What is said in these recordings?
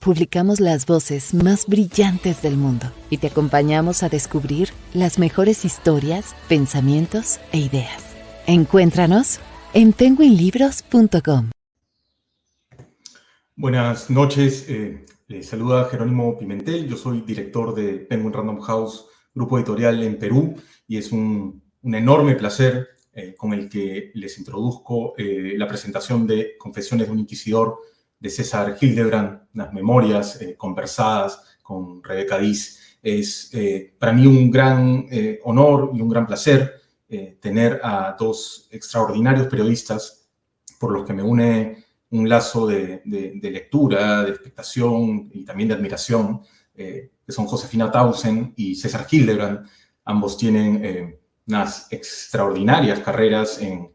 publicamos las voces más brillantes del mundo y te acompañamos a descubrir las mejores historias, pensamientos e ideas. Encuéntranos en penguinlibros.com. Buenas noches, les saluda Jerónimo Pimentel, yo soy director de Penguin Random House, grupo editorial en Perú, y es un enorme placer con el que les introduzco la presentación de Confesiones de un Inquisidor de César Hildebrand, unas memorias conversadas con Rebeca Diz. Es para mí un gran honor y un gran placer tener a dos extraordinarios periodistas por los que me une un lazo de lectura, de expectación y también de admiración, que son Josefina Tausen y César Hildebrand. Ambos tienen unas extraordinarias carreras en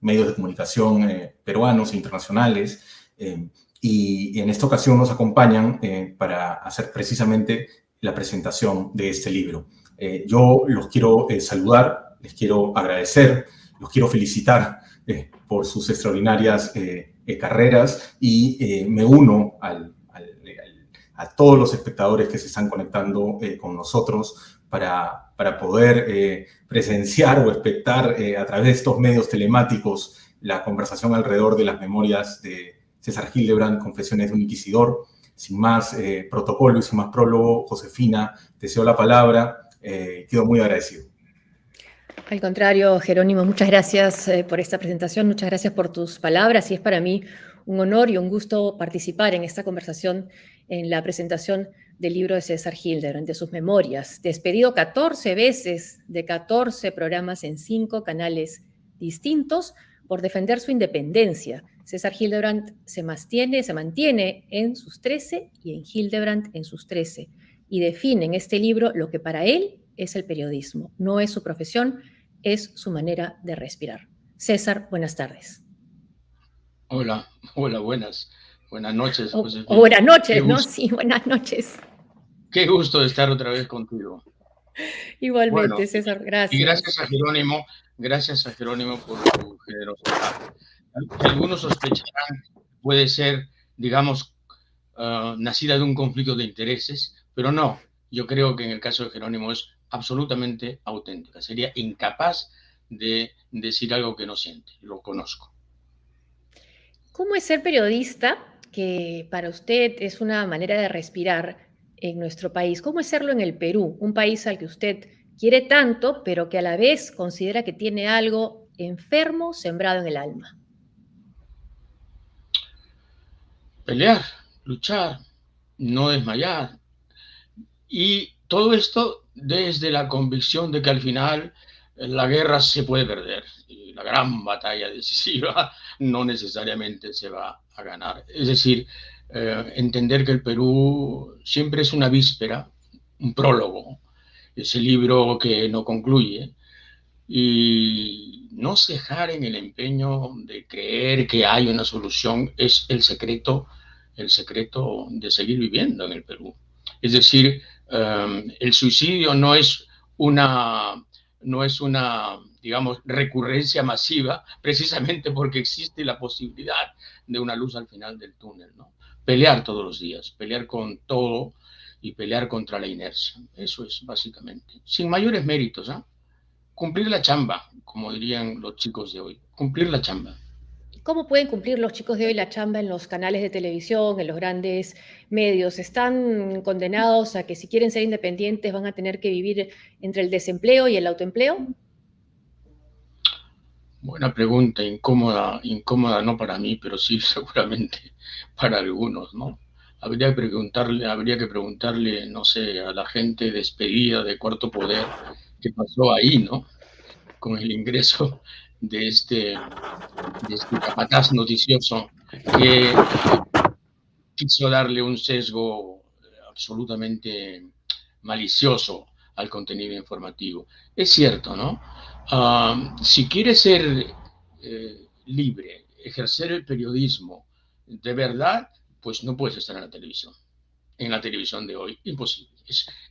medios de comunicación peruanos e internacionales, y en esta ocasión nos acompañan para hacer precisamente la presentación de este libro. Yo los quiero saludar, les quiero agradecer, los quiero felicitar por sus extraordinarias carreras, y me uno a todos los espectadores que se están conectando con nosotros para poder presenciar o espectar a través de estos medios telemáticos la conversación alrededor de las memorias de César Hildebrand, Confesiones de un Inquisidor. Sin más protocolo y sin más prólogo, Josefina, te cedo la palabra, quedo muy agradecido. Al contrario, Jerónimo, muchas gracias por esta presentación, muchas gracias por tus palabras, y es para mí un honor y un gusto participar en esta conversación, en la presentación del libro de César Hildebrand, de sus memorias, despedido 14 veces de 14 programas en 5 canales distintos por defender su independencia. César Hildebrand se mantiene en sus 13 y en Hildebrand en sus 13, y define en este libro lo que para él es el periodismo. No es su profesión, es su manera de respirar. César, buenas tardes. Hola, buenas noches, Josefina. O buenas noches, ¿no? Sí, buenas noches. Qué gusto de estar otra vez contigo. Igualmente, bueno, César, gracias. Y gracias a Jerónimo por tu generosidad. Algunos sospecharán, puede ser, digamos, nacida de un conflicto de intereses, pero no. Yo creo que en el caso de Jerónimo es absolutamente auténtica. Sería incapaz de decir algo que no siente. Lo conozco. ¿Cómo es ser periodista, que para usted es una manera de respirar en nuestro país? ¿Cómo es serlo en el Perú, un país al que usted quiere tanto, pero que a la vez considera que tiene algo enfermo sembrado en el alma? Pelear, luchar, no desmayar. Y todo esto desde la convicción de que al final la guerra se puede perder. Y la gran batalla decisiva no necesariamente se va a ganar. Es decir, entender que el Perú siempre es una víspera, un prólogo, ese libro que no concluye, y no cejar en el empeño de creer que hay una solución es el secreto de seguir viviendo en el Perú. Es decir, el suicidio no es una, digamos, recurrencia masiva, precisamente porque existe la posibilidad de una luz al final del túnel, ¿no? Pelear todos los días, pelear con todo y pelear contra la inercia. Eso es básicamente. Sin mayores méritos, ¿eh? Cumplir la chamba, como dirían los chicos de hoy. Cumplir la chamba. ¿Cómo pueden cumplir los chicos de hoy la chamba en los canales de televisión, en los grandes medios? ¿Están condenados a que si quieren ser independientes van a tener que vivir entre el desempleo y el autoempleo? Buena pregunta, incómoda no para mí, pero sí seguramente para algunos, ¿no? Habría que preguntarle, no sé, a la gente despedida de Cuarto Poder qué pasó ahí, ¿no? Con el ingreso de este capataz noticioso que quiso darle un sesgo absolutamente malicioso al contenido informativo. Es cierto, ¿no? Si quieres ser libre, ejercer el periodismo de verdad, pues no puedes estar en la televisión. En la televisión de hoy, imposible.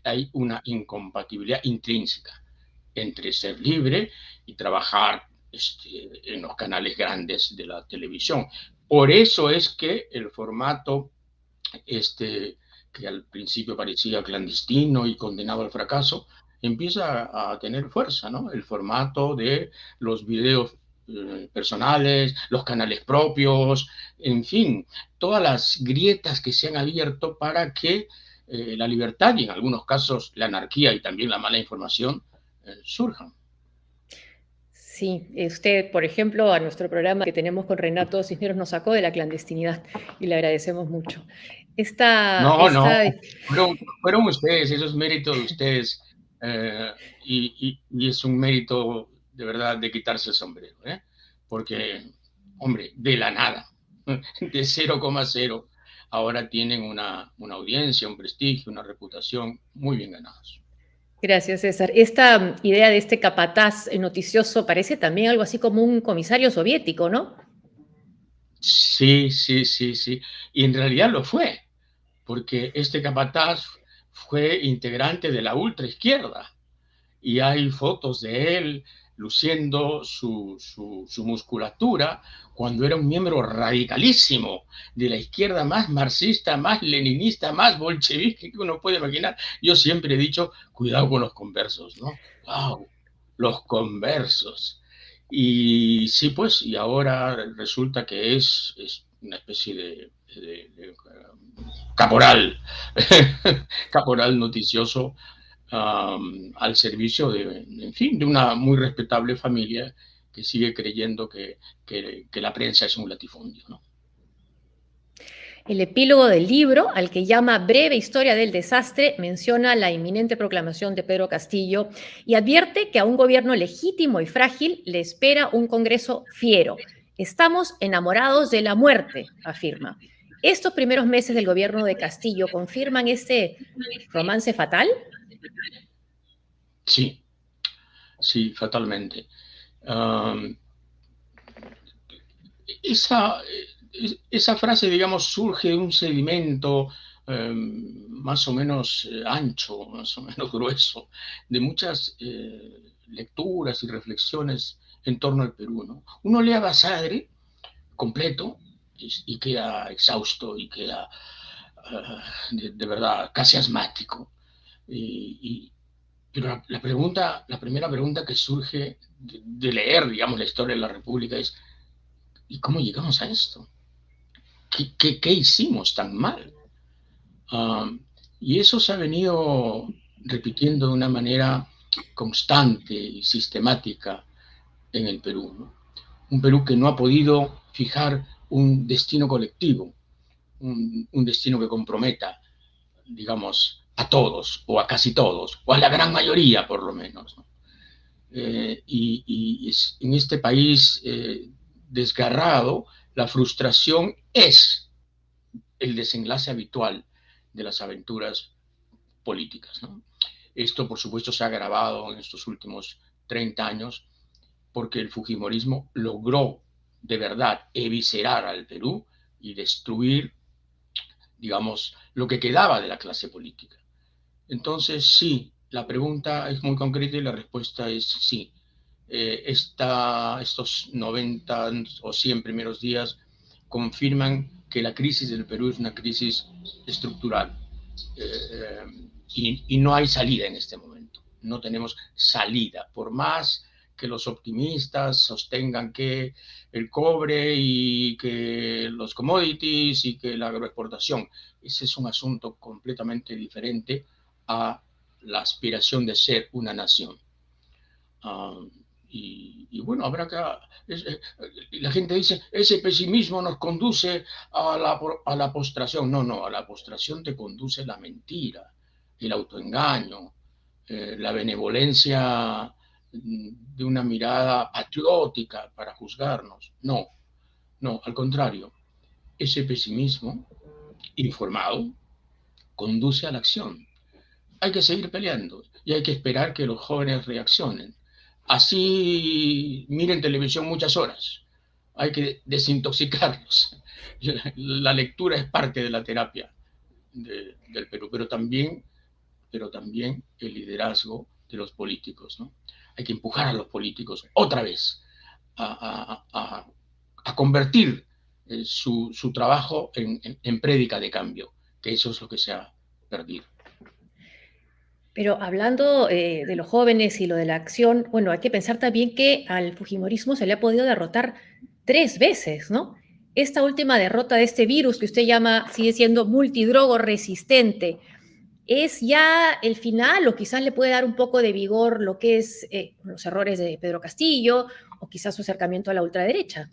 Hay una incompatibilidad intrínseca entre ser libre y trabajar en los canales grandes de la televisión. Por eso es que el formato que al principio parecía clandestino y condenado al fracaso, empieza a tener fuerza, ¿no? El formato de los videos personales, los canales propios, en fin, todas las grietas que se han abierto para que la libertad y en algunos casos la anarquía y también la mala información surjan. Sí, usted, por ejemplo, a nuestro programa que tenemos con Renato Cisneros nos sacó de la clandestinidad y le agradecemos mucho. No, no, fueron ustedes, eso es mérito de ustedes, y es un mérito de verdad de quitarse el sombrero, porque, hombre, de la nada, de 0,0, ahora tienen una audiencia, un prestigio, una reputación muy bien ganados. Gracias, César. Esta idea de este capataz noticioso parece también algo así como un comisario soviético, ¿no? Sí, sí, sí, sí. Y en realidad lo fue, porque este capataz fue integrante de la ultraizquierda y hay fotos de él luciendo su musculatura cuando era un miembro radicalísimo de la izquierda más marxista, más leninista, más bolchevique que uno puede imaginar. Yo siempre he dicho, cuidado con los conversos, ¿no? ¡Wow! Los conversos. Y sí, pues, y ahora resulta que es una especie de caporal, caporal noticioso, al servicio en fin, de una muy respetable familia que sigue creyendo que la prensa es un latifundio, ¿no? El epílogo del libro, al que llama Breve Historia del Desastre, menciona la inminente proclamación de Pedro Castillo y advierte que a un gobierno legítimo y frágil le espera un Congreso fiero. Estamos enamorados de la muerte, afirma. ¿Estos primeros meses del gobierno de Castillo confirman este romance fatal? Sí, sí, fatalmente. Esa frase, digamos, surge de un sedimento más o menos ancho, más o menos grueso, de muchas lecturas y reflexiones en torno al Perú, ¿no? Uno lee a Basadre completo y queda exhausto y queda de verdad casi asmático. Pero la primera pregunta que surge de leer, digamos, la historia de la República es: ¿y cómo llegamos a esto? ¿Qué hicimos tan mal? Y eso se ha venido repitiendo de una manera constante y sistemática en el Perú, ¿no? Un Perú que no ha podido fijar un destino colectivo, un destino que comprometa, digamos, a todos, o a casi todos, o a la gran mayoría por lo menos, ¿no? Y en este país desgarrado, la frustración es el desenlace habitual de las aventuras políticas, ¿no? Esto, por supuesto, se ha agravado en estos últimos 30 años porque el fujimorismo logró de verdad eviscerar al Perú y destruir, digamos, lo que quedaba de la clase política. Entonces, sí, la pregunta es muy concreta y la respuesta es sí. Estos 90 o 100 primeros días confirman que la crisis del Perú es una crisis estructural y no hay salida en este momento. No tenemos salida, por más que los optimistas sostengan que el cobre y que los commodities y que la agroexportación, ese es un asunto completamente diferente a la aspiración de ser una nación. Y bueno, habrá que... la gente dice, ese pesimismo nos conduce a la postración. No, a la postración te conduce la mentira, el autoengaño, la benevolencia de una mirada patriótica para juzgarnos. No, al contrario, ese pesimismo informado conduce a la acción. Hay que seguir peleando y hay que esperar que los jóvenes reaccionen. Así miren televisión muchas horas. Hay que desintoxicarlos. La lectura es parte de la terapia del Perú, pero también el liderazgo de los políticos, ¿no? Hay que empujar a los políticos otra vez a convertir su trabajo en prédica de cambio que eso es lo que se ha perdido. Pero hablando de los jóvenes y lo de la acción, bueno, hay que pensar también que al fujimorismo se le ha podido derrotar 3 veces, ¿no? Esta última derrota de este virus que usted llama, sigue siendo multidrogo resistente, ¿es ya el final o quizás le puede dar un poco de vigor lo que es los errores de Pedro Castillo o quizás su acercamiento a la ultraderecha?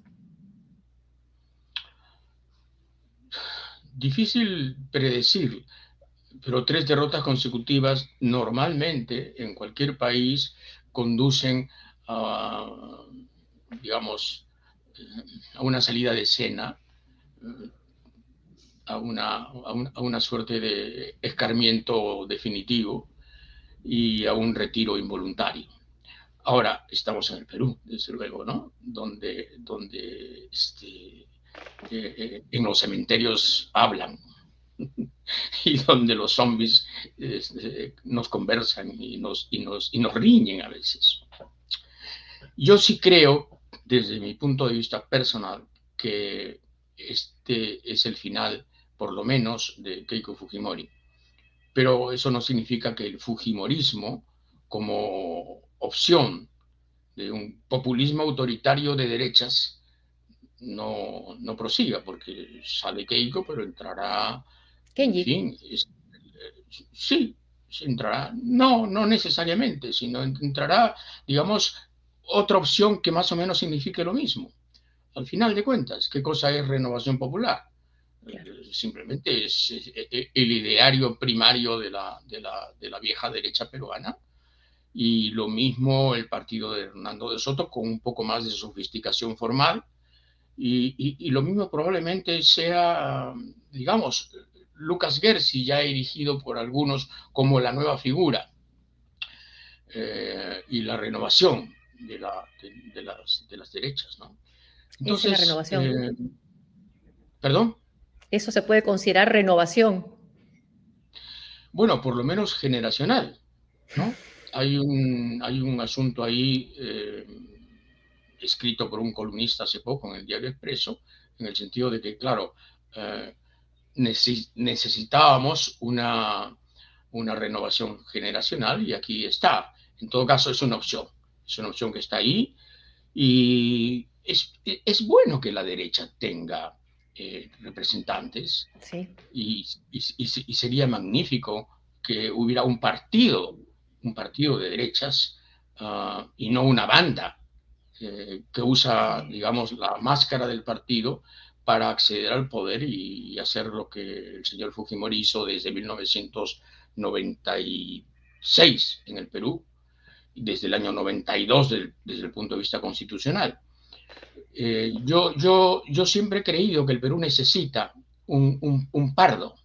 Difícil predecir, pero 3 derrotas consecutivas normalmente en cualquier país conducen a, digamos, a una salida de escena, a una suerte de escarmiento definitivo y a un retiro involuntario. Ahora estamos en el Perú, desde luego, ¿no? Donde en los cementerios hablan y donde los zombies nos conversan y nos riñen a veces. Yo sí creo, desde mi punto de vista personal, que este es el final, por lo menos, de Keiko Fujimori. Pero eso no significa que el fujimorismo, como opción de un populismo autoritario de derechas, no prosiga, porque sale Keiko, pero entrará, en Kenji. fin, sí, entrará, no necesariamente, sino entrará, digamos, otra opción que más o menos signifique lo mismo. Al final de cuentas, ¿qué cosa es Renovación Popular? Claro. Simplemente es el ideario primario de la vieja derecha peruana, y lo mismo el partido de Hernando de Soto con un poco más de sofisticación formal, y lo mismo probablemente sea, digamos, Lucas Gersi, ya erigido por algunos como la nueva figura, y la renovación de las derechas, ¿no? Esa es la Entonces, renovación. ¿perdón? Eso se puede considerar renovación. Bueno, por lo menos generacional, ¿no? Hay un asunto ahí escrito por un columnista hace poco en el Diario Expreso, en el sentido de que, claro, necesitábamos una renovación generacional, y aquí está. En todo caso, es una opción que está ahí, y es bueno que la derecha tenga representantes, Sí. y sería magnífico que hubiera un partido de derechas, y no una banda que usa, digamos, la máscara del partido para acceder al poder y hacer lo que el señor Fujimori hizo desde 1996 en el Perú, y desde el año 92 desde el punto de vista constitucional. Yo siempre he creído que el Perú necesita un pardo,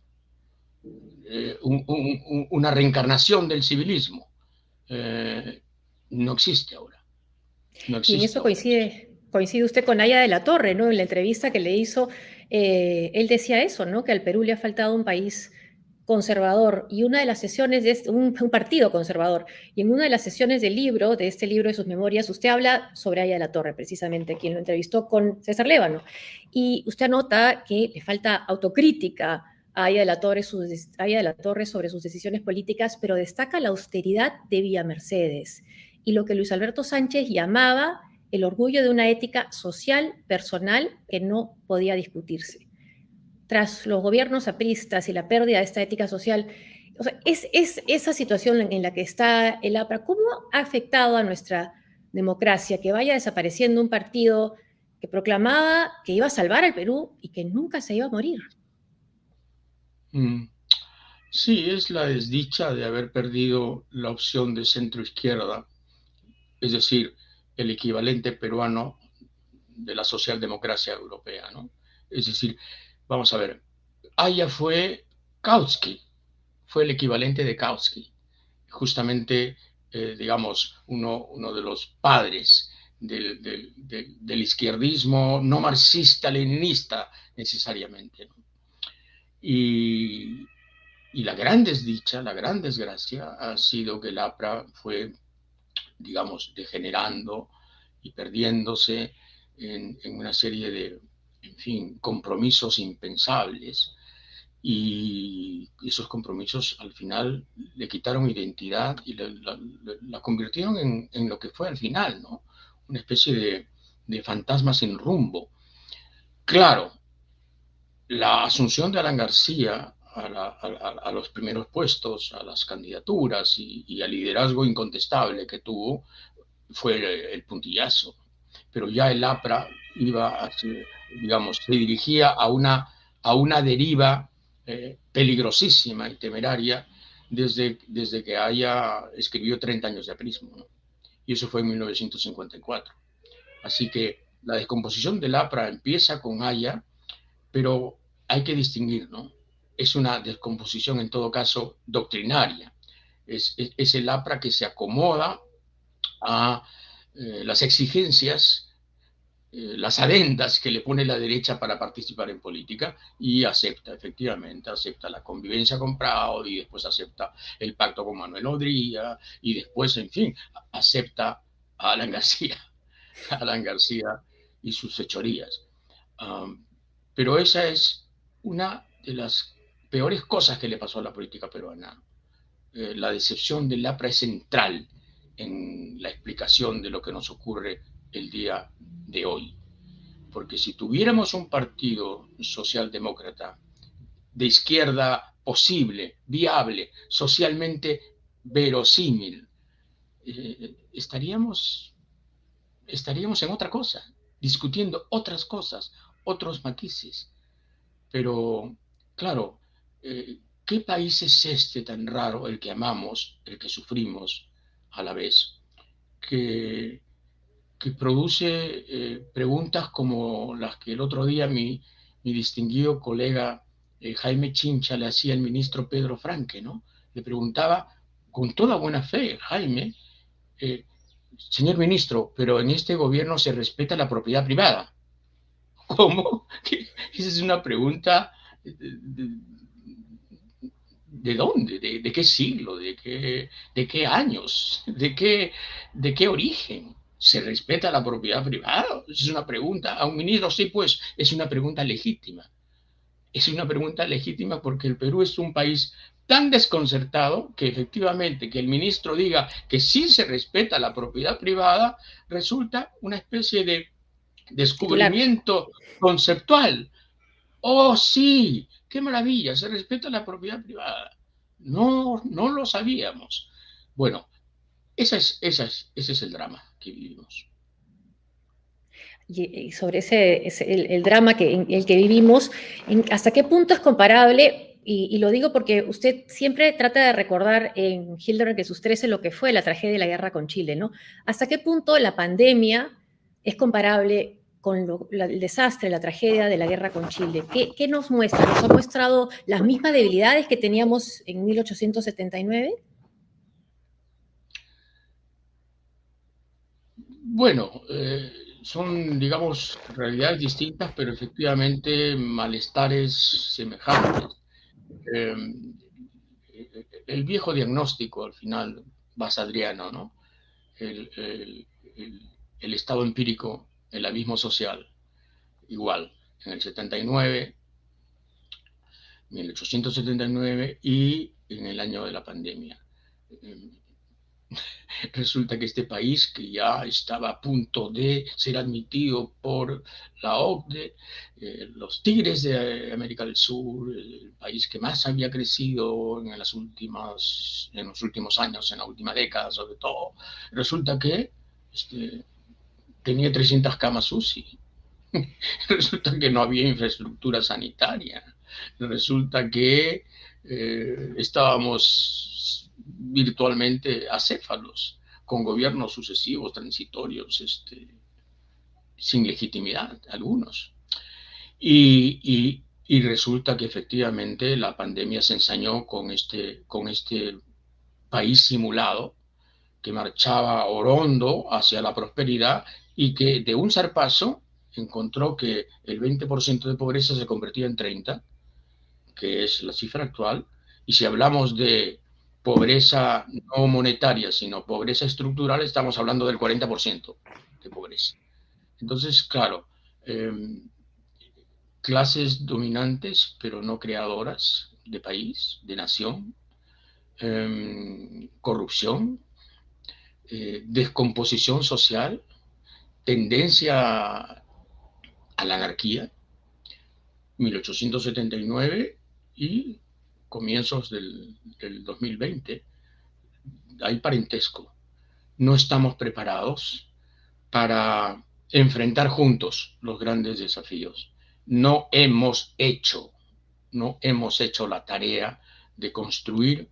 una reencarnación del civilismo. No existe ahora. No Y en eso existe ahora. coincide usted con Aya de la Torre, ¿no? En la entrevista que le hizo, él decía eso, ¿no? Que al Perú le ha faltado un país conservador y una de las sesiones de un partido conservador. Y en una de las sesiones del libro, de este libro de sus memorias, usted habla sobre Aya de la Torre, precisamente, quien lo entrevistó con César Lévano. Y usted anota que le falta autocrítica a Aya de la Torre, sobre sus decisiones políticas, pero destaca la austeridad de Villa Mercedes y lo que Luis Alberto Sánchez llamaba el orgullo de una ética social, personal, que no podía discutirse. Tras los gobiernos apristas y la pérdida de esta ética social, o sea, es esa situación en la que está el APRA, ¿cómo ha afectado a nuestra democracia que vaya desapareciendo un partido que proclamaba que iba a salvar al Perú y que nunca se iba a morir? Sí, es la desdicha de haber perdido la opción de centro-izquierda, es decir, el equivalente peruano de la socialdemocracia europea, ¿no? Es decir, vamos a ver, Aya fue Kautsky, fue el equivalente de Kautsky, justamente, digamos, uno de los padres del izquierdismo no marxista-leninista necesariamente, ¿no? Y la gran desdicha, la gran desgracia ha sido que el APRA fue, digamos, degenerando y perdiéndose en una serie de, en fin, compromisos impensables, y esos compromisos al final le quitaron identidad y la convirtieron en lo que fue al final, ¿no? Una especie de fantasma sin rumbo. Claro, la asunción de Alan García a los primeros puestos, a las candidaturas y al liderazgo incontestable que tuvo, fue el puntillazo. Pero ya el APRA iba, digamos, se dirigía a una deriva peligrosísima y temeraria desde que Haya escribió 30 años de aprismo, ¿no? Y eso fue en 1954. Así que la descomposición del APRA empieza con Haya, pero hay que distinguir, ¿no? Es una descomposición, en todo caso, doctrinaria. Es el APRA que se acomoda a las exigencias, las adendas que le pone la derecha para participar en política, y acepta, efectivamente, acepta la convivencia con Prado, y después acepta el pacto con Manuel Odría, y después, en fin, acepta a Alan García y sus fechorías. Pero esa es una de las peores cosas que le pasó a la política peruana. La decepción del APRA es central en la explicación de lo que nos ocurre el día de hoy. Porque si tuviéramos un partido socialdemócrata de izquierda posible, viable, socialmente verosímil, estaríamos en otra cosa, discutiendo otras cosas, otros matices. Pero, claro, ¿qué país es este tan raro, el que amamos, el que sufrimos a la vez, que produce preguntas como las que el otro día mi distinguido colega Jaime Chincha le hacía al ministro Pedro Franque, ¿no? Le preguntaba con toda buena fe, Jaime, señor ministro, pero en este gobierno se respeta la propiedad privada. ¿Cómo? Esa es una pregunta ¿de dónde? ¿De qué siglo? ¿De qué años? ¿De qué origen? ¿Se respeta la propiedad privada? Es una pregunta a un ministro, sí, pues es una pregunta legítima. Es una pregunta legítima porque el Perú es un país tan desconcertado que efectivamente que el ministro diga que sí se respeta la propiedad privada resulta una especie de descubrimiento conceptual. Oh, sí, qué maravilla, se respeta la propiedad privada. No lo sabíamos. Bueno, ese es el drama que vivimos. Y sobre el drama en el que vivimos, ¿hasta qué punto es comparable? Y lo digo porque usted siempre trata de recordar en Hildebrandt que sus 13 lo que fue la tragedia de la guerra con Chile, ¿no? ¿Hasta qué punto la pandemia es comparable con el desastre, la tragedia de la guerra con Chile? ¿Qué nos muestra? ¿Nos ha mostrado las mismas debilidades que teníamos en 1879? Bueno, son, digamos, realidades distintas, pero efectivamente malestares semejantes. El viejo diagnóstico, al final, basadriano, ¿no? El estado empírico, el abismo social, igual, en el 79, 1879 y en el año de la pandemia. Resulta que este país, que ya estaba a punto de ser admitido por la OCDE, los tigres de América del Sur, el país que más había crecido en los últimos años, en la última década sobre todo, resulta que tenía 300 camas UCI. Resulta que no había infraestructura sanitaria. Resulta que estábamos virtualmente acéfalos, con gobiernos sucesivos, transitorios, sin legitimidad, algunos. Y resulta que efectivamente la pandemia se ensañó con este país simulado que marchaba orondo hacia la prosperidad y que de un zarpazo encontró que el 20% de pobreza se convertía en 30%, que es la cifra actual, y si hablamos de pobreza no monetaria, sino pobreza estructural, estamos hablando del 40% de pobreza. Entonces, claro, clases dominantes, pero no creadoras de país, de nación, corrupción, descomposición social, tendencia a la anarquía, 1879 y comienzos del 2020. Hay parentesco. No estamos preparados para enfrentar juntos los grandes desafíos. No hemos hecho la tarea de construir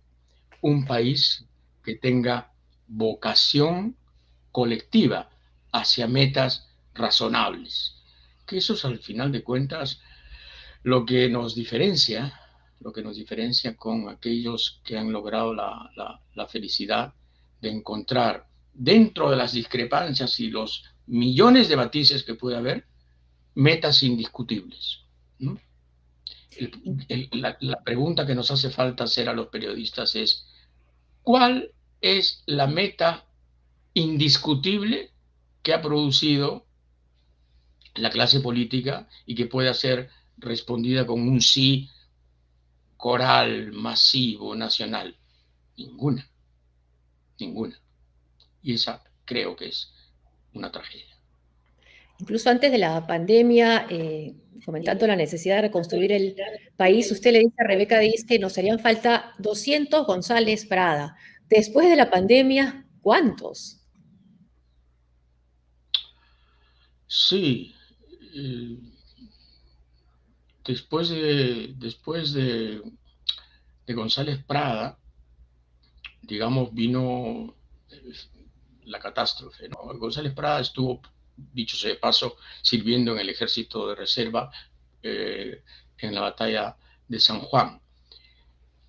un país que tenga vocación colectiva hacia metas razonables. Que eso es, al final de cuentas, lo que nos diferencia con aquellos que han logrado la felicidad de encontrar, dentro de las discrepancias y los millones de matices que puede haber, metas indiscutibles, ¿no? La pregunta que nos hace falta hacer a los periodistas es: ¿cuál es la meta indiscutible que ha producido la clase política y que pueda ser respondida con un sí coral, masivo, nacional? Ninguna. Y esa creo que es una tragedia. Incluso antes de la pandemia, comentando la necesidad de reconstruir el país, usted le dice a Rebeca Díaz que nos harían falta 200 González Prada. Después de la pandemia, ¿cuántos? Sí. Después de González Prada, digamos, vino la catástrofe, ¿no? González Prada estuvo, dicho sea de paso, sirviendo en el ejército de reserva en la batalla de San Juan.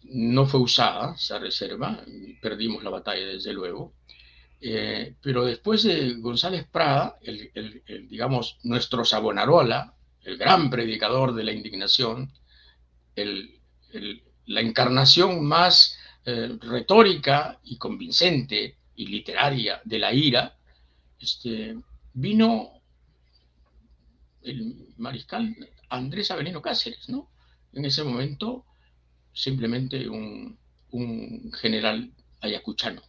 No fue usada esa reserva, perdimos la batalla desde luego, pero después de González Prada, digamos, nuestro Savonarola, el gran predicador de la indignación, la encarnación más retórica y convincente y literaria de la ira, vino el mariscal Andrés Avelino Cáceres, ¿no? En ese momento, simplemente un general ayacuchano.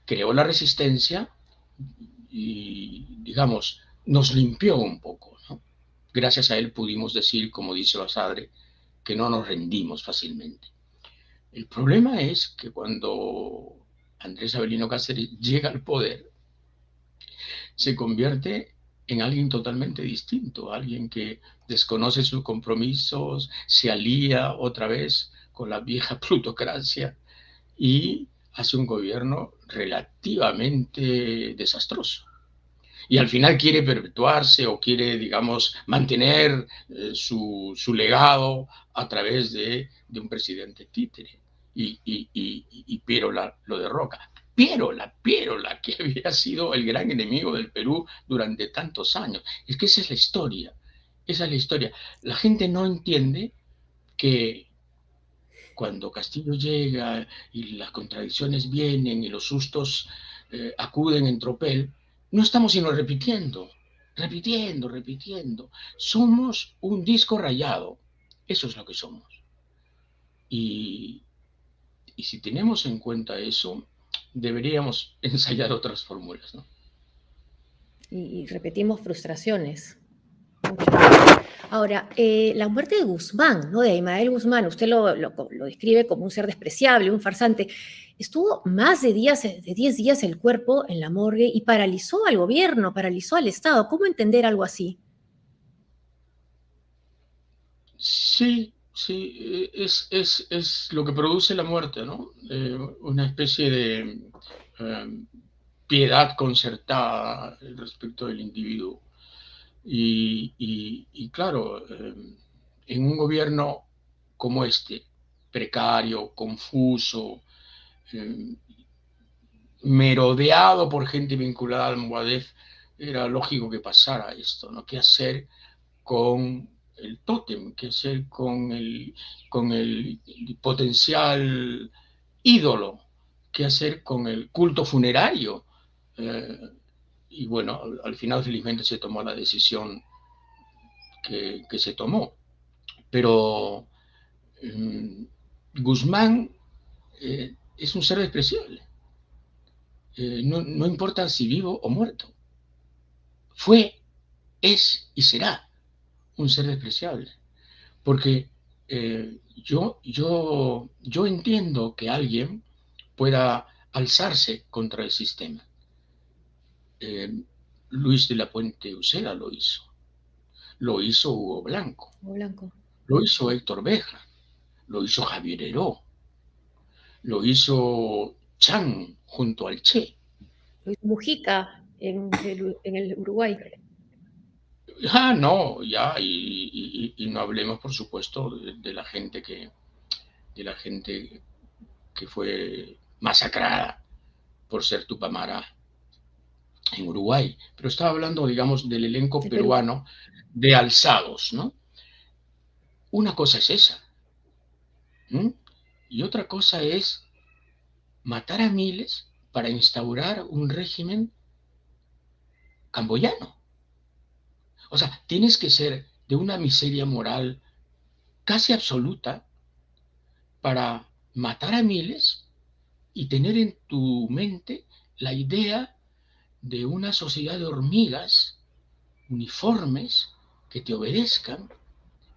Creó la resistencia y, digamos, nos limpió un poco, ¿no? Gracias a él pudimos decir, como dice Basadre, que no nos rendimos fácilmente. El problema es que cuando Andrés Avelino Cáceres llega al poder, se convierte en alguien totalmente distinto, alguien que desconoce sus compromisos, se alía otra vez con la vieja plutocracia y hace un gobierno relativamente desastroso. Y al final quiere perpetuarse o quiere, digamos, mantener su legado a través de un presidente títere. Y Pierola lo derroca. Pierola, que había sido el gran enemigo del Perú durante tantos años. Es que esa es la historia. La gente no entiende que cuando Castillo llega y las contradicciones vienen y los sustos acuden en tropel, no estamos sino repitiendo. Somos un disco rayado. Eso es lo que somos. Y si tenemos en cuenta eso, deberíamos ensayar otras fórmulas, ¿no? Y repetimos frustraciones. Ahora, la muerte de Guzmán, ¿no? De Abimael Guzmán, usted lo describe como un ser despreciable, un farsante. Estuvo más de 10 días el cuerpo en la morgue y paralizó al gobierno, paralizó al Estado. ¿Cómo entender algo así? Sí, es lo que produce la muerte, ¿no? Una especie de piedad concertada respecto del individuo. Y claro, en un gobierno como este, precario, confuso, merodeado por gente vinculada al Moadef, era lógico que pasara esto, ¿no? ¿Qué hacer con el tótem? ¿Qué hacer con el potencial ídolo? ¿Qué hacer con el culto funerario? Y bueno, al final felizmente se tomó la decisión que se tomó. Pero Guzmán es un ser despreciable. No importa si vivo o muerto. Fue, es y será un ser despreciable. Porque yo entiendo que alguien pueda alzarse contra el sistema. Luis de la Puente Uceda lo hizo Hugo Blanco, lo hizo Héctor Béjar, lo hizo Javier Heró, lo hizo Chan junto al Che. Lo hizo Mujica en el Uruguay. No, ya, y no hablemos, por supuesto, de la gente que fue masacrada por ser Tupamara en Uruguay. Pero estaba hablando, digamos, del elenco peruano de alzados, ¿no? Una cosa es esa. Y otra cosa es matar a miles para instaurar un régimen camboyano. O sea, tienes que ser de una miseria moral casi absoluta para matar a miles y tener en tu mente la idea de una sociedad de hormigas uniformes que te obedezcan,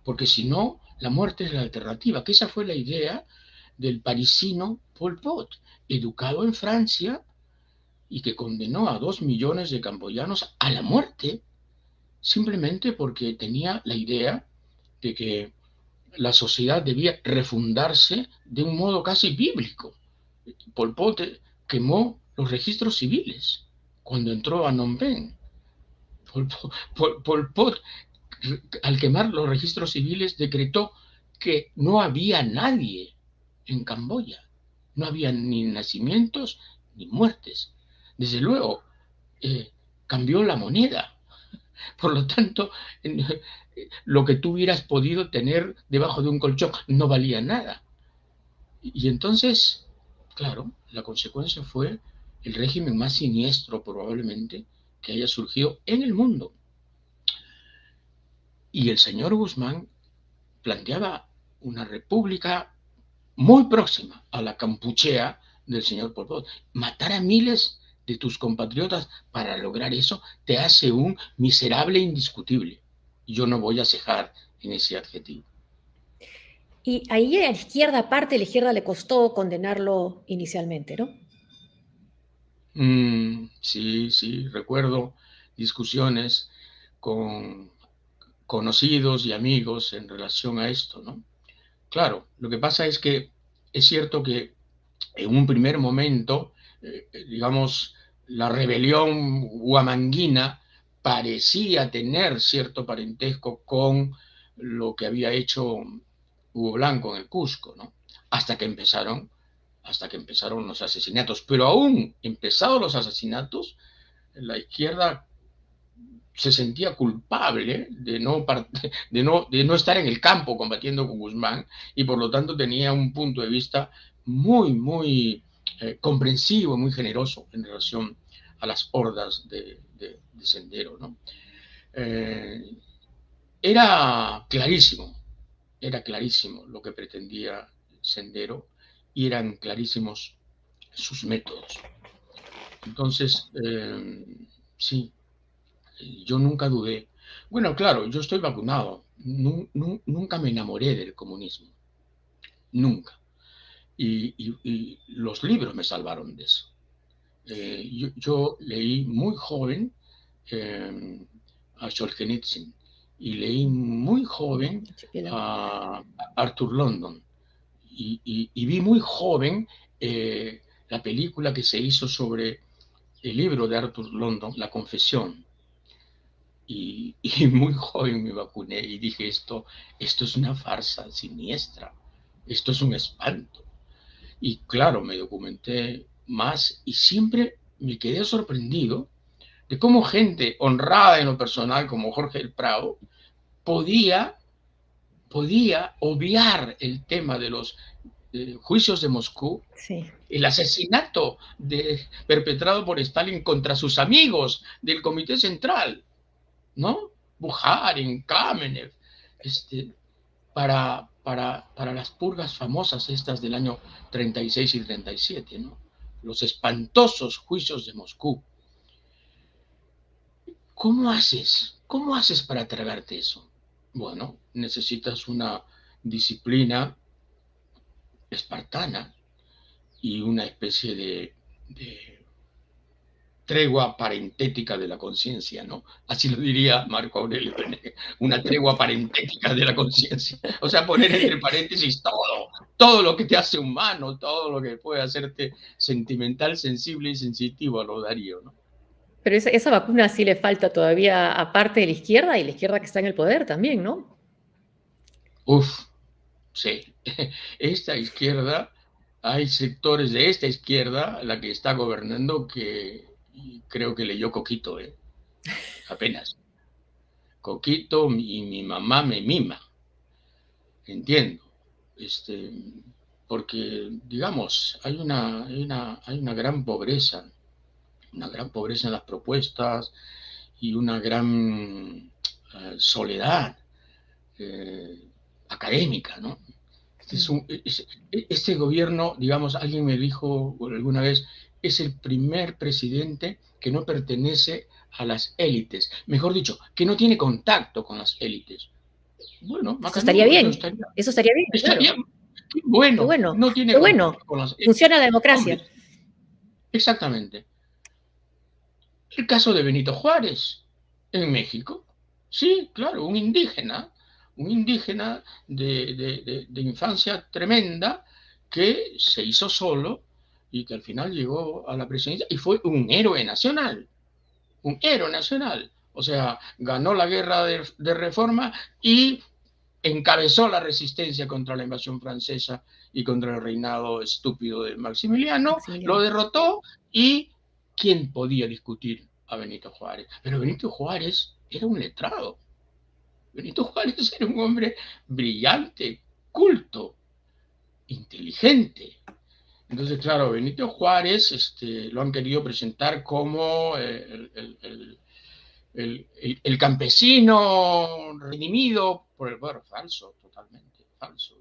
porque si no, la muerte es la alternativa, que esa fue la idea del parisino Pol Pot, educado en Francia y que condenó a 2 millones de camboyanos a la muerte, simplemente porque tenía la idea de que la sociedad debía refundarse de un modo casi bíblico. Pol Pot quemó los registros civiles cuando entró a Phnom Penh. Pol Pot, al quemar los registros civiles, decretó que no había nadie en Camboya. No había ni nacimientos ni muertes. Desde luego, cambió la moneda. Por lo tanto, lo que tú hubieras podido tener debajo de un colchón no valía nada. Y entonces, claro, la consecuencia fue el régimen más siniestro probablemente que haya surgido en el mundo. Y el señor Guzmán planteaba una república muy próxima a la Kampuchea del señor Pol Pot. Matar a miles de tus compatriotas para lograr eso te hace un miserable indiscutible. Yo no voy a cejar en ese adjetivo. Y ahí a la izquierda, aparte, a la izquierda le costó condenarlo inicialmente, ¿no? Sí, recuerdo discusiones con conocidos y amigos en relación a esto, ¿no? Claro, lo que pasa es que es cierto que en un primer momento, digamos, la rebelión huamanguina parecía tener cierto parentesco con lo que había hecho Hugo Blanco en el Cusco, ¿no? Hasta que empezaron los asesinatos. Pero aún empezados los asesinatos, la izquierda se sentía culpable de no estar en el campo combatiendo con Guzmán y por lo tanto tenía un punto de vista muy comprensivo, muy generoso en relación a las hordas de Sendero, ¿no? Era clarísimo lo que pretendía Sendero y eran clarísimos sus métodos. Entonces, sí, yo nunca dudé. Bueno, claro, yo estoy vacunado. Nunca me enamoré del comunismo. Nunca. Y los libros me salvaron de eso. Yo leí muy joven a Solzhenitsyn y leí muy joven a Arthur London y vi muy joven la película que se hizo sobre el libro de Arthur London, La Confesión. Y muy joven me vacuné y dije, esto es una farsa siniestra, esto es un espanto. Y claro, me documenté más y siempre me quedé sorprendido de cómo gente honrada en lo personal como Jorge del Prado podía obviar el tema de los juicios de Moscú, sí, el asesinato perpetrado por Stalin contra sus amigos del Comité Central, ¿no? Bukharin, Kamenev, para las purgas famosas estas del año 36 y 37, ¿no? Los espantosos juicios de Moscú. ¿Cómo haces? ¿Cómo haces para tragarte eso? Bueno, necesitas una disciplina espartana y una especie de tregua parentética de la conciencia, ¿no? Así lo diría Marco Aurelio, una tregua parentética de la conciencia. O sea, poner entre paréntesis todo lo que te hace humano, todo lo que puede hacerte sentimental, sensible y sensitivo a lo Darío, ¿no? Pero esa vacuna sí le falta todavía, aparte de la izquierda, y la izquierda que está en el poder también, ¿no? Uf, sí. Esta izquierda, hay sectores de esta izquierda, la que está gobernando, que creo que leyó Coquito, apenas. Coquito y mi mamá me mima, entiendo. Porque, digamos, hay una gran pobreza en las propuestas y una gran soledad académica, ¿no? Este gobierno, digamos, alguien me dijo alguna vez, es el primer presidente que no pertenece a las élites. Mejor dicho, que no tiene contacto con las élites. Bueno, eso estaría bien. Eso estaría bien. Estaría bueno. Qué bueno. No tiene qué bueno. con las élites. Funciona la democracia. Hombre, exactamente. El caso de Benito Juárez en México. Sí, claro, un indígena de infancia tremenda que se hizo solo y que al final llegó a la presidencia y fue un héroe nacional. O sea, ganó la guerra de reforma y encabezó la resistencia contra la invasión francesa y contra el reinado estúpido de Maximiliano, lo derrotó y ¿quién podía discutir a Benito Juárez? Pero Benito Juárez era un letrado. Benito Juárez era un hombre brillante, culto, inteligente. Entonces, claro, Benito Juárez lo han querido presentar como el campesino redimido por el poder. Falso, totalmente falso.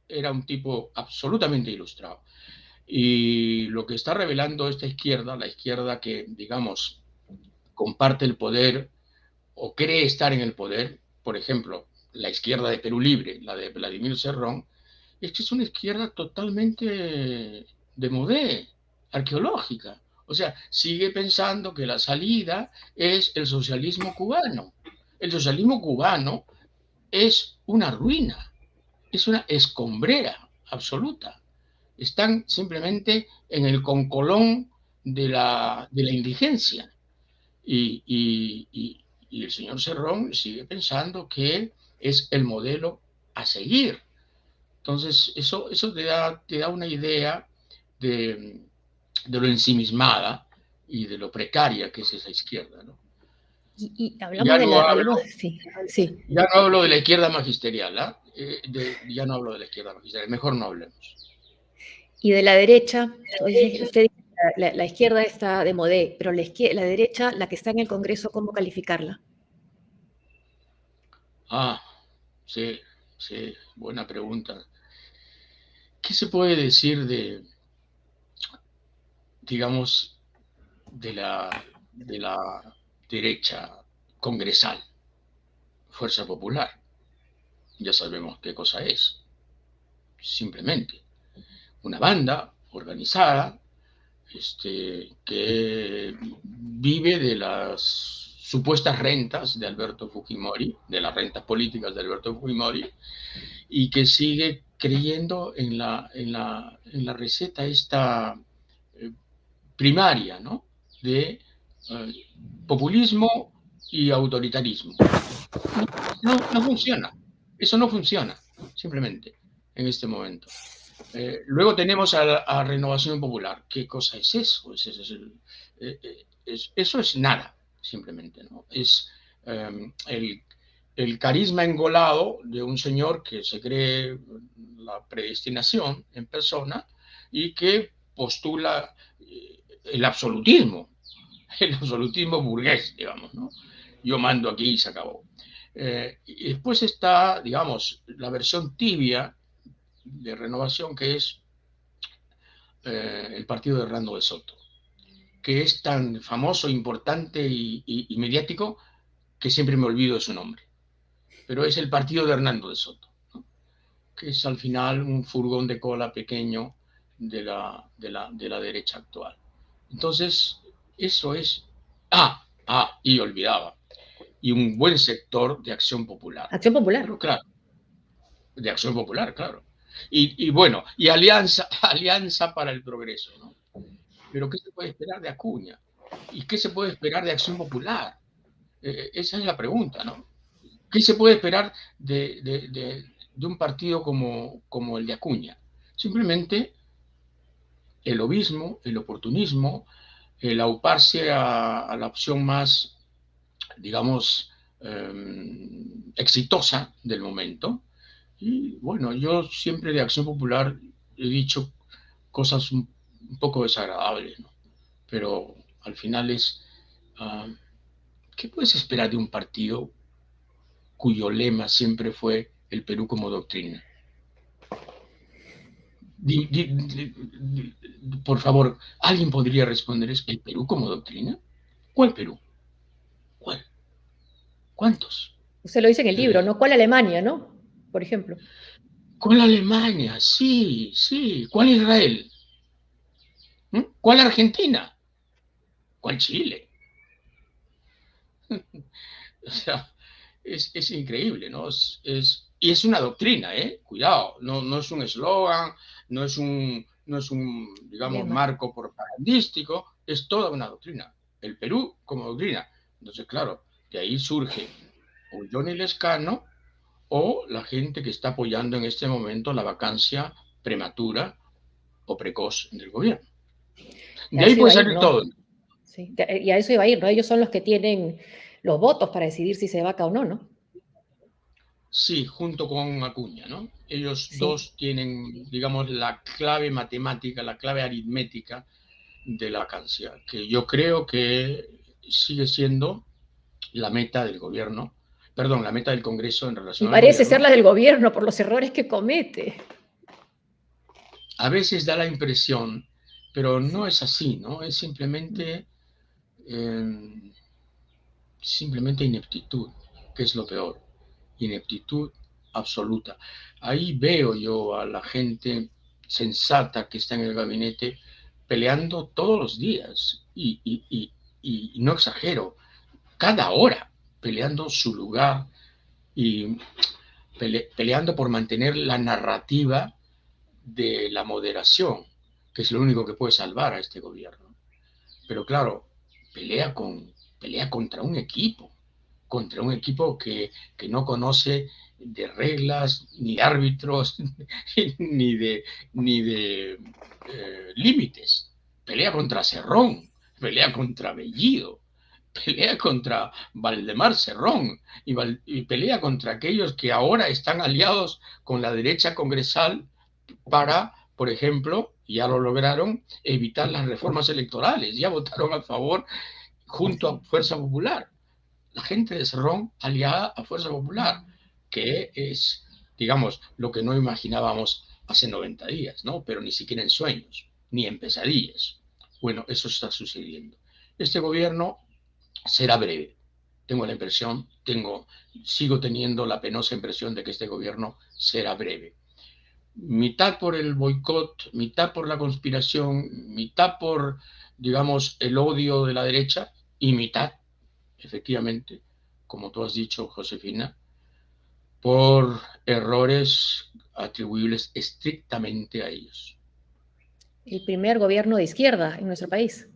Era un tipo absolutamente ilustrado. Y lo que está revelando esta izquierda, la izquierda que, digamos, comparte el poder o cree estar en el poder, por ejemplo, la izquierda de Perú Libre, la de Vladimir Cerrón, es que es una izquierda totalmente de modé, arqueológica. O sea, sigue pensando que la salida es el socialismo cubano. El socialismo cubano es una ruina, es una escombrera absoluta. Están simplemente en el concolón de la indigencia. Y el señor Cerrón sigue pensando que es el modelo a seguir. Entonces, eso te da una idea de lo ensimismada y de lo precaria que es esa izquierda, ¿no? Y hablamos de la... Sí. Ya no hablo de la izquierda magisterial, ya no hablo de la izquierda magisterial, mejor no hablemos. Y de la derecha, usted dice la izquierda está de modé, pero la derecha, la que está en el Congreso, ¿cómo calificarla? Sí, buena pregunta. ¿Qué se puede decir digamos, de la derecha congresal? Fuerza Popular. Ya sabemos qué cosa es. Simplemente una banda organizada que vive de las supuestas rentas de Alberto Fujimori, de las rentas políticas de Alberto Fujimori, y que sigue creyendo en la receta esta primaria, ¿no? De populismo y autoritarismo. No funciona. Eso no funciona, simplemente, en este momento. Luego tenemos a Renovación Popular. ¿Qué cosa es eso? Eso es nada, simplemente, ¿no? Es el carisma engolado de un señor que se cree la predestinación en persona y que postula el absolutismo burgués, digamos, ¿no? Yo mando aquí y se acabó. Y después está, digamos, la versión tibia de Renovación, que es el partido de Hernando de Soto, que es tan famoso, importante y mediático que siempre me olvido de su nombre. Pero es el partido de Hernando de Soto, ¿no? Que es al final un furgón de cola pequeño de la derecha actual. Entonces, eso es... y olvidaba. Y un buen sector de Acción Popular. Acción Popular. Pero claro, de Acción Popular, claro. Y bueno, y Alianza para el Progreso, ¿no? Pero ¿qué se puede esperar de Acuña? ¿Y qué se puede esperar de Acción Popular? Esa es la pregunta, ¿no? ¿Qué se puede esperar de un partido como el de Acuña? Simplemente el lobismo, el oportunismo, el auparse a la opción más, digamos, exitosa del momento. Y bueno, yo siempre de Acción Popular he dicho cosas un poco desagradables, ¿no? Pero al final es, ¿qué puedes esperar de un partido cuyo lema siempre fue el Perú como doctrina? Por favor, ¿alguien podría responder eso? ¿El Perú como doctrina? ¿Cuál Perú? ¿Cuál? ¿Cuántos? Usted lo dice en el libro, ¿no? ¿Cuál Alemania, no? Por ejemplo. ¿Cuál Alemania? Sí, sí. ¿Cuál Israel? ¿Cuál Argentina? ¿Cuál Chile? O sea, es increíble, ¿no? Y es una doctrina, ¿eh? Cuidado, no es un eslogan, no es un, digamos, marco propagandístico, es toda una doctrina. El Perú como doctrina. Entonces, claro, de ahí surge o Johnny Lescano o la gente que está apoyando en este momento la vacancia prematura o precoz del gobierno. De ahí puede salir todo. Sí, y a eso iba a ir, ¿no? Ellos son los que tienen los votos para decidir si se vaca o no, ¿no? Sí, junto con Acuña, ¿no? Ellos dos tienen, digamos, la clave matemática, la clave aritmética de la vacancia, que yo creo que sigue siendo la meta del gobierno, perdón, la meta del Congreso en relación al gobierno. Parece ser la del gobierno por los errores que comete. A veces da la impresión, pero no es así, ¿no? Es simplemente ineptitud, que es lo peor. Ineptitud absoluta. Ahí veo yo a la gente sensata que está en el gabinete peleando todos los días, y no exagero, cada hora peleando su lugar y peleando por mantener la narrativa de la moderación, que es lo único que puede salvar a este gobierno. Pero claro, pelea contra un equipo que no conoce de reglas, ni de árbitros, ni de límites. Pelea contra Cerrón, pelea contra Bellido, pelea contra Valdemar Cerrón y pelea contra aquellos que ahora están aliados con la derecha congresal para, por ejemplo, ya lo lograron, evitar las reformas electorales. Ya votaron a favor junto a Fuerza Popular. La gente de Cerrón aliada a Fuerza Popular, que es, digamos, lo que no imaginábamos hace 90 días, ¿no? Pero ni siquiera en sueños, ni en pesadillas. Bueno, eso está sucediendo. Este gobierno será breve. Tengo la impresión, sigo teniendo la penosa impresión de que este gobierno será breve. Mitad por el boicot, mitad por la conspiración, mitad por, digamos, el odio de la derecha y mitad, efectivamente, como tú has dicho, Josefina, por errores atribuibles estrictamente a ellos. El primer gobierno de izquierda en nuestro país.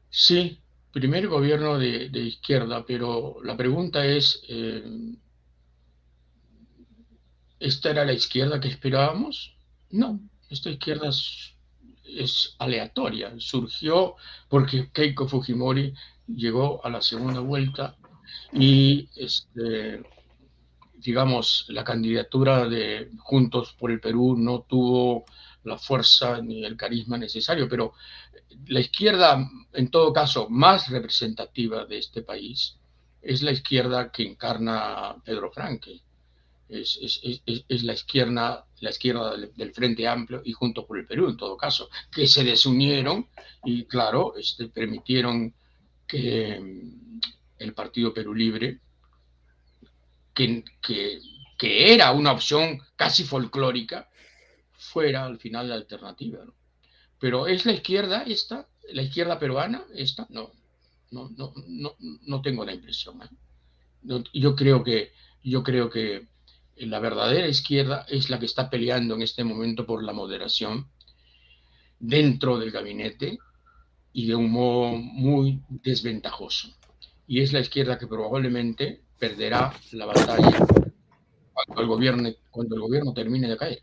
Sí, primer gobierno de izquierda, pero la pregunta es, ¿esta era la izquierda que esperábamos? No, esta izquierda es aleatoria, surgió porque Keiko Fujimori llegó a la segunda vuelta y, digamos, la candidatura de Juntos por el Perú no tuvo la fuerza ni el carisma necesario, pero la izquierda, en todo caso, más representativa de este país es la izquierda que encarna Pedro Franque. Es la izquierda del Frente Amplio y Juntos por el Perú, en todo caso, que se desunieron y, claro, permitieron que el Partido Perú Libre, que era una opción casi folclórica, fuera al final la alternativa, ¿no? Pero ¿es la izquierda esta? ¿La izquierda peruana esta? No, no tengo la impresión, ¿eh? No, yo creo que la verdadera izquierda es la que está peleando en este momento por la moderación dentro del gabinete y de un modo muy desventajoso. Y es la izquierda que probablemente perderá la batalla cuando el gobierno termine de caer.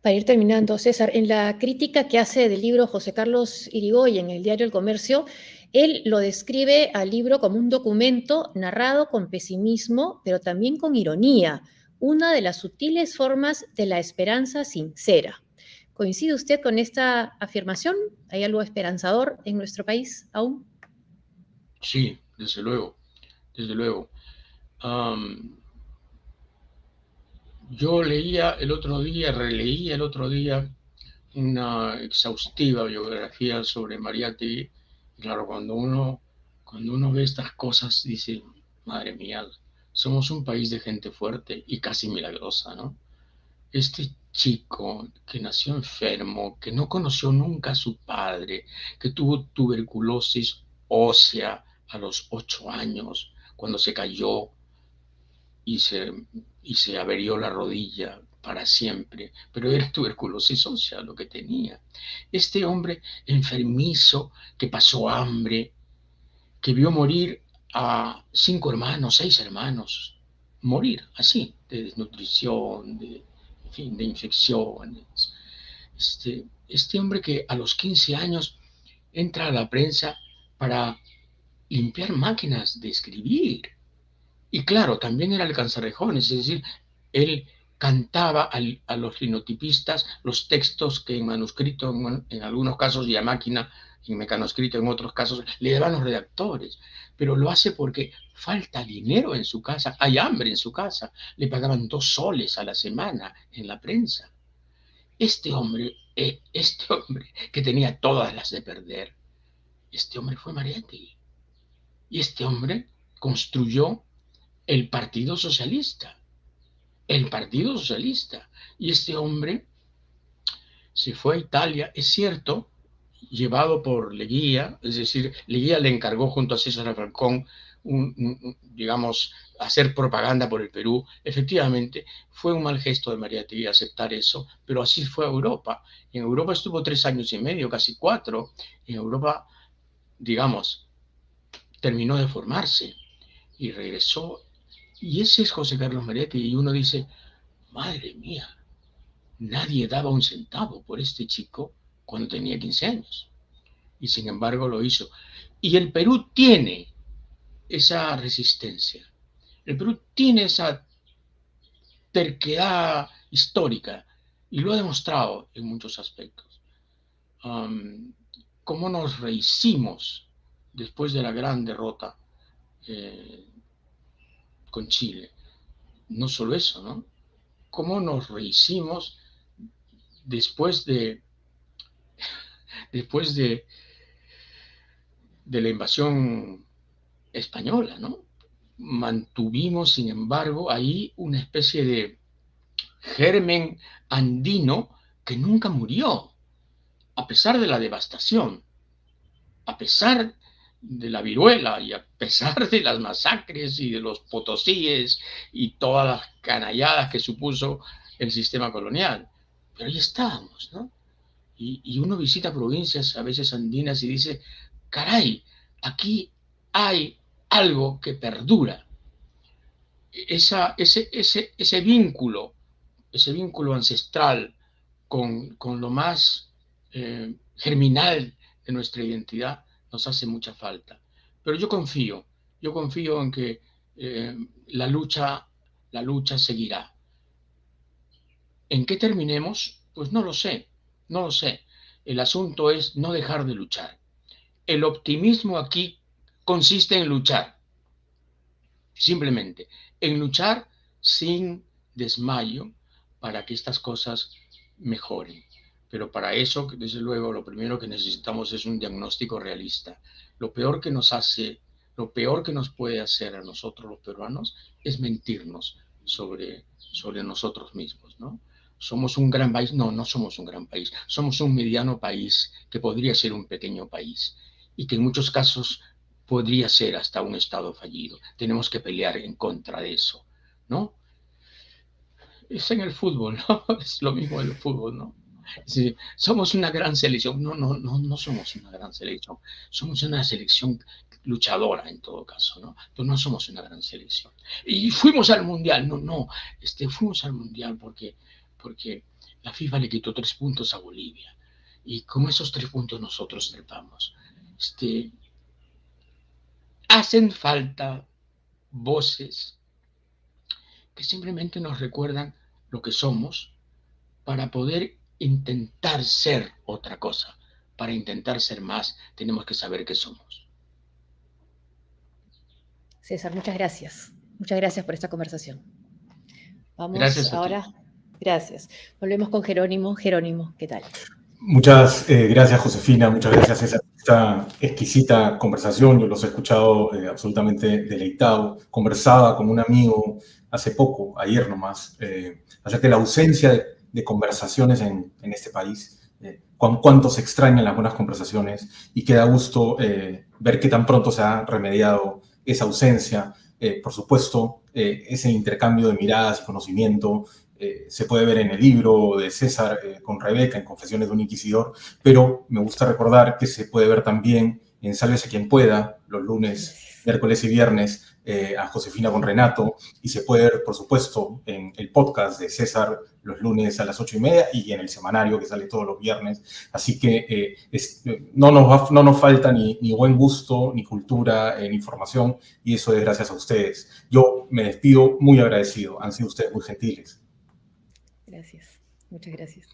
Para ir terminando, César, en la crítica que hace del libro José Carlos Irigoyen en el diario El Comercio, él lo describe al libro como un documento narrado con pesimismo, pero también con ironía, una de las sutiles formas de la esperanza sincera. ¿Coincide usted con esta afirmación? ¿Hay algo esperanzador en nuestro país aún? Sí, desde luego, desde luego. Yo leía el otro día, releí el otro día una exhaustiva biografía sobre Mariátegui. Y claro, cuando uno ve estas cosas, dice, madre mía, somos un país de gente fuerte y casi milagrosa, ¿no? Este chico que nació enfermo, que no conoció nunca a su padre, que tuvo tuberculosis ósea a los 8 años, cuando se cayó y se averió la rodilla para siempre, pero era tuberculosis ósea lo que tenía. Este hombre enfermizo que pasó hambre, que vio morir a 5 hermanos, 6 hermanos, morir así, de desnutrición, en fin, de infecciones. Este hombre que a los 15 años entra a la prensa para limpiar máquinas de escribir. Y claro, también era el cancerrejones, es decir, él cantaba a los linotipistas los textos que en manuscrito, en algunos casos y a máquina, en mecanoscrito, en otros casos, le daban los redactores. Pero lo hace porque falta dinero en su casa, hay hambre en su casa, le pagaban 2 soles a la semana en la prensa. Este hombre que tenía todas las de perder, este hombre fue Mariátegui. Y este hombre construyó el Partido Socialista. El Partido Socialista. Y este hombre se fue a Italia, es cierto, llevado por Leguía, es decir, Leguía le encargó junto a César Falcón, digamos, hacer propaganda por el Perú. Efectivamente, fue un mal gesto de Mariátegui aceptar eso, pero así fue a Europa. En Europa estuvo 3 años y medio, casi 4. En Europa, digamos, terminó de formarse y regresó. Y ese es José Carlos Mariátegui. Y uno dice, madre mía, nadie daba un centavo por este chico cuando tenía 15 años. Y sin embargo lo hizo. Y el Perú tiene esa resistencia. El Perú tiene esa terquedad histórica y lo ha demostrado en muchos aspectos. Cómo nos rehicimos después de la gran derrota con Chile. No solo eso, ¿no? Cómo nos rehicimos después de la invasión española, ¿no? Mantuvimos, sin embargo, ahí una especie de germen andino que nunca murió, a pesar de la devastación, a pesar de la viruela y a pesar de las masacres y de los potosíes y todas las canalladas que supuso el sistema colonial. Pero ahí estábamos, ¿no? Y uno visita provincias a veces andinas y dice, caray, aquí hay algo que perdura. Ese vínculo ancestral con lo más germinal de nuestra identidad nos hace mucha falta. Pero yo confío en que la lucha seguirá. ¿En qué terminemos? Pues no lo sé, no lo sé. El asunto es no dejar de luchar. El optimismo aquí consiste en luchar, simplemente, en luchar sin desmayo para que estas cosas mejoren. Pero para eso, desde luego, lo primero que necesitamos es un diagnóstico realista. Lo peor que nos hace, lo peor que nos puede hacer a nosotros los peruanos es mentirnos sobre nosotros mismos, ¿no? ¿Somos un gran país? No, no somos un gran país. Somos un mediano país que podría ser un pequeño país y que en muchos casos podría ser hasta un estado fallido. Tenemos que pelear en contra de eso, ¿no? Es en el fútbol, ¿no? Es lo mismo en el fútbol, ¿no? Sí, somos una gran selección. No, no, no, no somos una gran selección. Somos una selección luchadora en todo caso, ¿no? Pero no somos una gran selección. Y fuimos al Mundial. No, no. Fuimos al Mundial porque la FIFA le quitó 3 puntos a Bolivia. Y con esos 3 puntos nosotros trepamos. Hacen falta voces que simplemente nos recuerdan lo que somos para poder intentar ser otra cosa. Para intentar ser más, tenemos que saber qué somos. César, muchas gracias. Muchas gracias por esta conversación. Vamos Gracias a ti. ahora. Gracias. Volvemos con Jerónimo. Jerónimo, ¿qué tal? Muchas gracias, Josefina. Muchas gracias, César, por esta exquisita conversación. Yo los he escuchado absolutamente deleitado. Conversaba con un amigo hace poco, ayer nomás, acerca de la ausencia de conversaciones en este país. Cuánto se extrañan las buenas conversaciones y que da gusto ver qué tan pronto se ha remediado esa ausencia. Por supuesto, ese intercambio de miradas y conocimiento se puede ver en el libro de César con Rebeca, en Confesiones de un Inquisidor, pero me gusta recordar que se puede ver también en Sálvese quien pueda, los lunes, miércoles y viernes, a Josefina con Renato, y se puede ver, por supuesto, en el podcast de César los lunes a las 8:30 y en el semanario que sale todos los viernes. Así que no nos falta ni buen gusto, ni cultura, ni información, y eso es gracias a ustedes. Yo me despido muy agradecido, han sido ustedes muy gentiles. Gracias, muchas gracias.